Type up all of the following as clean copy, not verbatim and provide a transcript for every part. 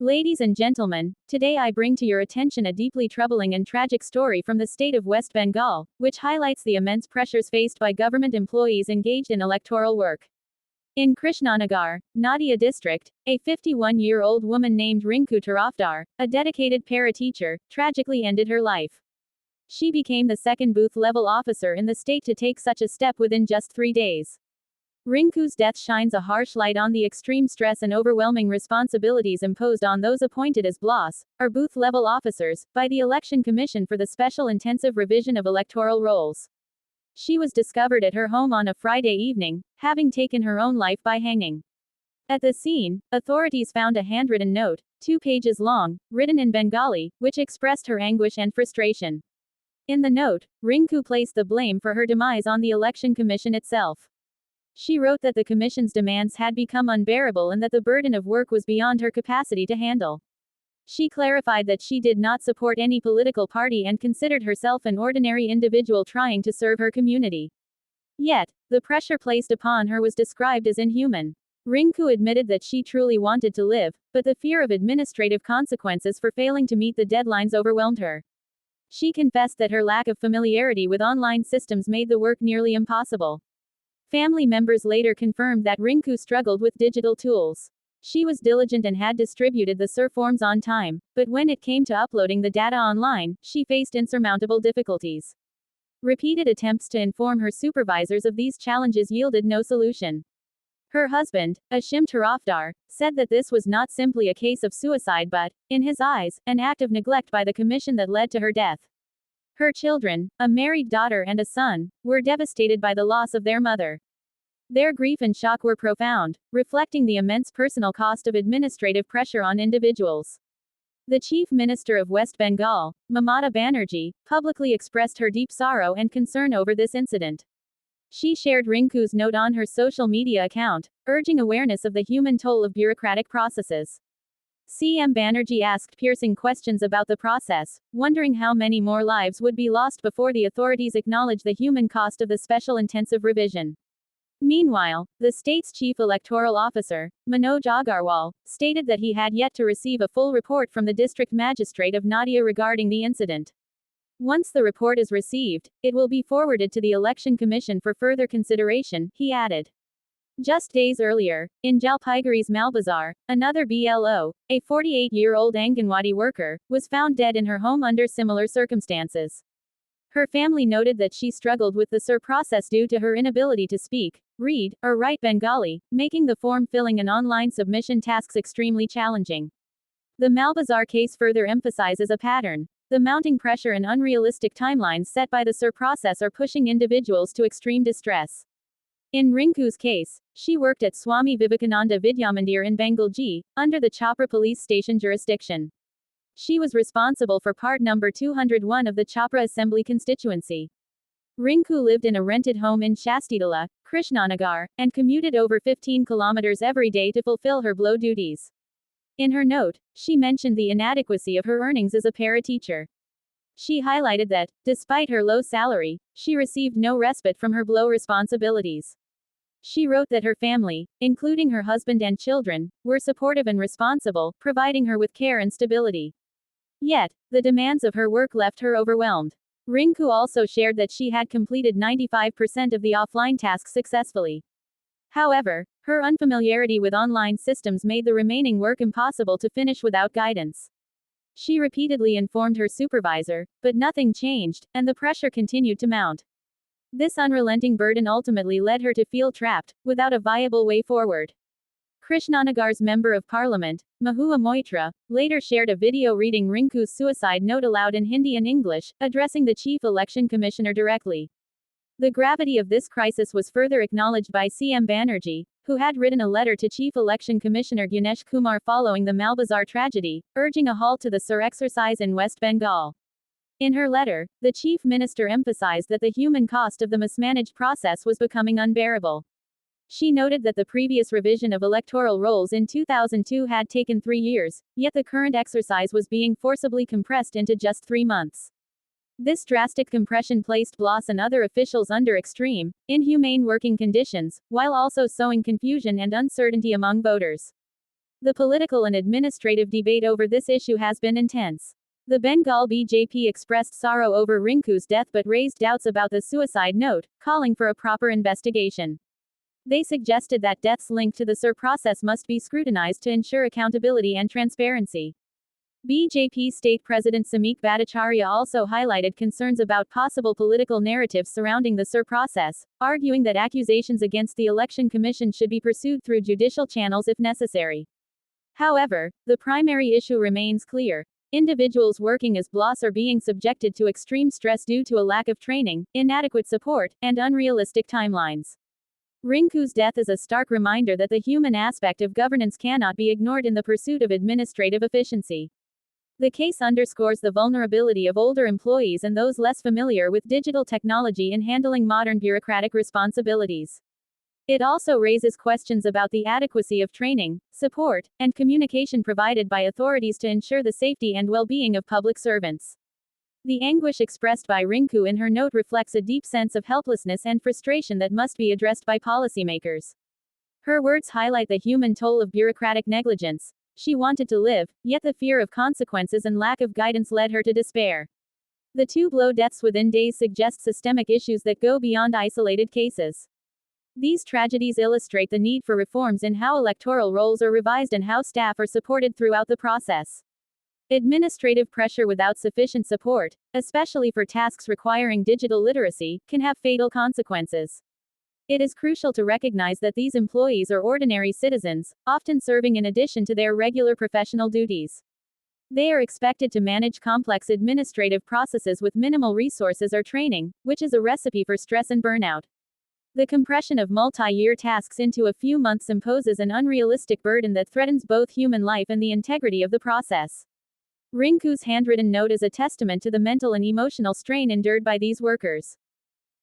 Ladies and gentlemen, today I bring to your attention a deeply troubling and tragic story from the state of West Bengal, which highlights the immense pressures faced by government employees engaged in electoral work. In Krishnanagar, Nadia district, a 51-year-old woman named Rinku Tarafdar, a dedicated para-teacher, tragically ended her life. She became the second booth-level officer in the state to take such a step within just 3 days. Rinku's death shines a harsh light on the extreme stress and overwhelming responsibilities imposed on those appointed as BLOs, or booth-level officers, by the Election Commission for the Special Intensive Revision of Electoral Rolls. She was discovered at her home on a Friday evening, having taken her own life by hanging. At the scene, authorities found a handwritten note, 2 pages long, written in Bengali, which expressed her anguish and frustration. In the note, Rinku placed the blame for her demise on the Election Commission itself. She wrote that the Commission's demands had become unbearable and that the burden of work was beyond her capacity to handle. She clarified that she did not support any political party and considered herself an ordinary individual trying to serve her community. Yet, the pressure placed upon her was described as inhuman. Rinku admitted that she truly wanted to live, but the fear of administrative consequences for failing to meet the deadlines overwhelmed her. She confessed that her lack of familiarity with online systems made the work nearly impossible. Family members later confirmed that Rinku struggled with digital tools. She was diligent and had distributed the SIR forms on time, but when it came to uploading the data online, she faced insurmountable difficulties. Repeated attempts to inform her supervisors of these challenges yielded no solution. Her husband, Ashim Tarafdar, said that this was not simply a case of suicide but, in his eyes, an act of neglect by the commission that led to her death. Her children, a married daughter and a son, were devastated by the loss of their mother. Their grief and shock were profound, reflecting the immense personal cost of administrative pressure on individuals. The Chief Minister of West Bengal, Mamata Banerjee, publicly expressed her deep sorrow and concern over this incident. She shared Rinku's note on her social media account, urging awareness of the human toll of bureaucratic processes. CM Banerjee asked piercing questions about the process, wondering how many more lives would be lost before the authorities acknowledge the human cost of the special intensive revision. Meanwhile, the state's chief electoral officer, Manoj Agarwal, stated that he had yet to receive a full report from the district magistrate of Nadia regarding the incident. Once the report is received, it will be forwarded to the Election Commission for further consideration, he added. Just days earlier, in Jalpaiguri's Malbazar, another BLO, a 48-year-old Anganwadi worker, was found dead in her home under similar circumstances. Her family noted that she struggled with the SIR process due to her inability to speak, read, or write Bengali, making the form filling and online submission tasks extremely challenging. The Malbazar case further emphasizes a pattern. The mounting pressure and unrealistic timelines set by the SIR process are pushing individuals to extreme distress. In Rinku's case, she worked at Swami Vivekananda Vidyamandir in Bengalji, under the Chopra police station jurisdiction. She was responsible for part number 201 of the Chopra Assembly constituency. Rinku lived in a rented home in Shastitala, Krishnanagar, and commuted over 15 kilometers every day to fulfill her BLO duties. In her note, she mentioned the inadequacy of her earnings as a para-teacher. She highlighted that, despite her low salary, she received no respite from her BLO responsibilities. She wrote that her family, including her husband and children, were supportive and responsible, providing her with care and stability. Yet, the demands of her work left her overwhelmed. Rinku also shared that she had completed 95% of the offline tasks successfully. However, her unfamiliarity with online systems made the remaining work impossible to finish without guidance. She repeatedly informed her supervisor, but nothing changed, and the pressure continued to mount. This unrelenting burden ultimately led her to feel trapped, without a viable way forward. Krishnanagar's Member of Parliament, Mahua Moitra, later shared a video reading Rinku's suicide note aloud in Hindi and English, addressing the Chief Election Commissioner directly. The gravity of this crisis was further acknowledged by CM Banerjee, who had written a letter to Chief Election Commissioner Ganesh Kumar following the Malbazar tragedy, urging a halt to the SIR exercise in West Bengal. In her letter, the Chief Minister emphasized that the human cost of the mismanaged process was becoming unbearable. She noted that the previous revision of electoral rolls in 2002 had taken 3 years, yet the current exercise was being forcibly compressed into just 3 months. This drastic compression placed BLOs and other officials under extreme, inhumane working conditions, while also sowing confusion and uncertainty among voters. The political and administrative debate over this issue has been intense. The Bengal BJP expressed sorrow over Rinku's death but raised doubts about the suicide note, calling for a proper investigation. They suggested that deaths linked to the SIR process must be scrutinized to ensure accountability and transparency. BJP State President Samik Bhattacharya also highlighted concerns about possible political narratives surrounding the SIR process, arguing that accusations against the Election Commission should be pursued through judicial channels if necessary. However, the primary issue remains clear. Individuals working as BLOs are being subjected to extreme stress due to a lack of training, inadequate support, and unrealistic timelines. Rinku's death is a stark reminder that the human aspect of governance cannot be ignored in the pursuit of administrative efficiency. The case underscores the vulnerability of older employees and those less familiar with digital technology in handling modern bureaucratic responsibilities. It also raises questions about the adequacy of training, support, and communication provided by authorities to ensure the safety and well-being of public servants. The anguish expressed by Rinku in her note reflects a deep sense of helplessness and frustration that must be addressed by policymakers. Her words highlight the human toll of bureaucratic negligence. She wanted to live, yet the fear of consequences and lack of guidance led her to despair. The two BLO deaths within days suggest systemic issues that go beyond isolated cases. These tragedies illustrate the need for reforms in how electoral rolls are revised and how staff are supported throughout the process. Administrative pressure without sufficient support, especially for tasks requiring digital literacy, can have fatal consequences. It is crucial to recognize that these employees are ordinary citizens, often serving in addition to their regular professional duties. They are expected to manage complex administrative processes with minimal resources or training, which is a recipe for stress and burnout. The compression of multi-year tasks into a few months imposes an unrealistic burden that threatens both human life and the integrity of the process. Rinku's handwritten note is a testament to the mental and emotional strain endured by these workers.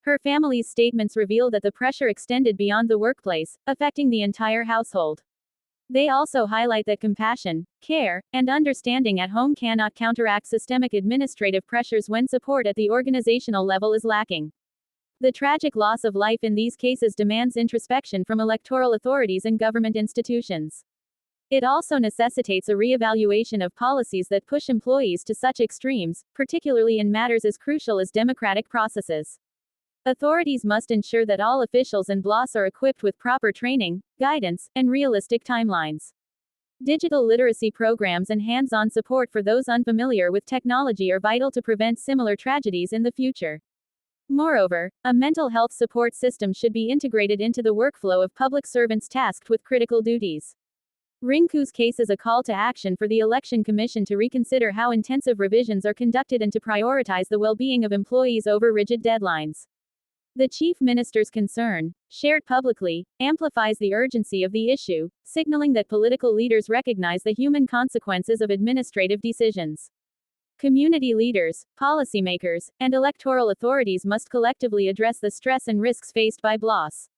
Her family's statements reveal that the pressure extended beyond the workplace, affecting the entire household. They also highlight that compassion, care, and understanding at home cannot counteract systemic administrative pressures when support at the organizational level is lacking. The tragic loss of life in these cases demands introspection from electoral authorities and government institutions. It also necessitates a re-evaluation of policies that push employees to such extremes, particularly in matters as crucial as democratic processes. Authorities must ensure that all officials and BLOs are equipped with proper training, guidance, and realistic timelines. Digital literacy programs and hands-on support for those unfamiliar with technology are vital to prevent similar tragedies in the future. Moreover, a mental health support system should be integrated into the workflow of public servants tasked with critical duties. Rinku's case is a call to action for the Election Commission to reconsider how intensive revisions are conducted and to prioritize the well-being of employees over rigid deadlines. The Chief Minister's concern, shared publicly, amplifies the urgency of the issue, signaling that political leaders recognize the human consequences of administrative decisions. Community leaders, policymakers, and electoral authorities must collectively address the stress and risks faced by BLOs.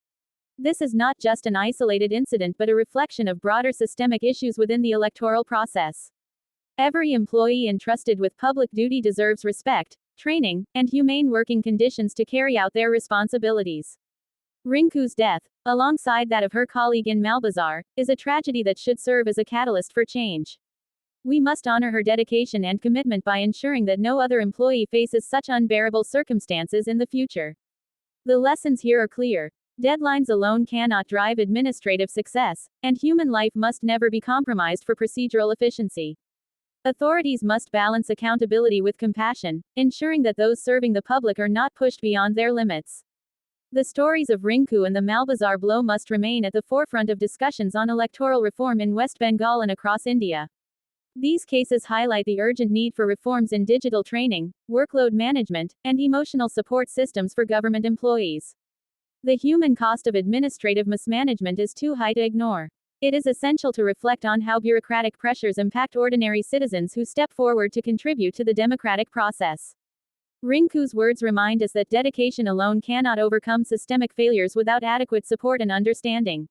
This is not just an isolated incident but a reflection of broader systemic issues within the electoral process. Every employee entrusted with public duty deserves respect, training, and humane working conditions to carry out their responsibilities. Rinku's death, alongside that of her colleague in Malbazar, is a tragedy that should serve as a catalyst for change. We must honor her dedication and commitment by ensuring that no other employee faces such unbearable circumstances in the future. The lessons here are clear. Deadlines alone cannot drive administrative success, and human life must never be compromised for procedural efficiency. Authorities must balance accountability with compassion, ensuring that those serving the public are not pushed beyond their limits. The stories of Rinku and the Malbazar BLO must remain at the forefront of discussions on electoral reform in West Bengal and across India. These cases highlight the urgent need for reforms in digital training, workload management, and emotional support systems for government employees. The human cost of administrative mismanagement is too high to ignore. It is essential to reflect on how bureaucratic pressures impact ordinary citizens who step forward to contribute to the democratic process. Rinku's words remind us that dedication alone cannot overcome systemic failures without adequate support and understanding.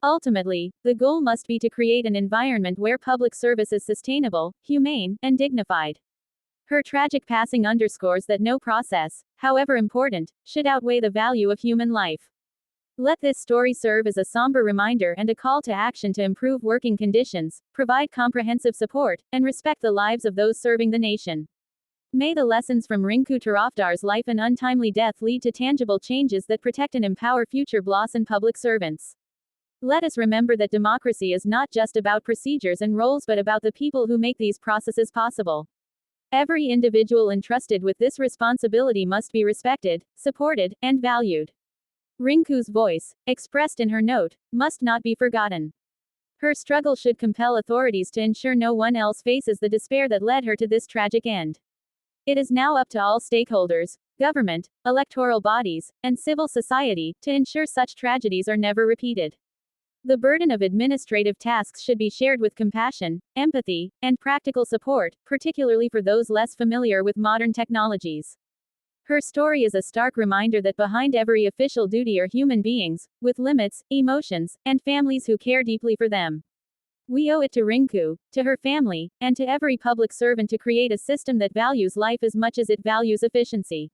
Ultimately, the goal must be to create an environment where public service is sustainable, humane, and dignified. Her tragic passing underscores that no process, however important, should outweigh the value of human life. Let this story serve as a somber reminder and a call to action to improve working conditions, provide comprehensive support, and respect the lives of those serving the nation. May the lessons from Rinku Tarafdar's life and untimely death lead to tangible changes that protect and empower future BLOs and public servants. Let us remember that democracy is not just about procedures and roles but about the people who make these processes possible. Every individual entrusted with this responsibility must be respected, supported, and valued. Rinku's voice, expressed in her note, must not be forgotten. Her struggle should compel authorities to ensure no one else faces the despair that led her to this tragic end. It is now up to all stakeholders, government, electoral bodies, and civil society, to ensure such tragedies are never repeated. The burden of administrative tasks should be shared with compassion, empathy, and practical support, particularly for those less familiar with modern technologies. Her story is a stark reminder that behind every official duty are human beings, with limits, emotions, and families who care deeply for them. We owe it to Rinku, to her family, and to every public servant to create a system that values life as much as it values efficiency.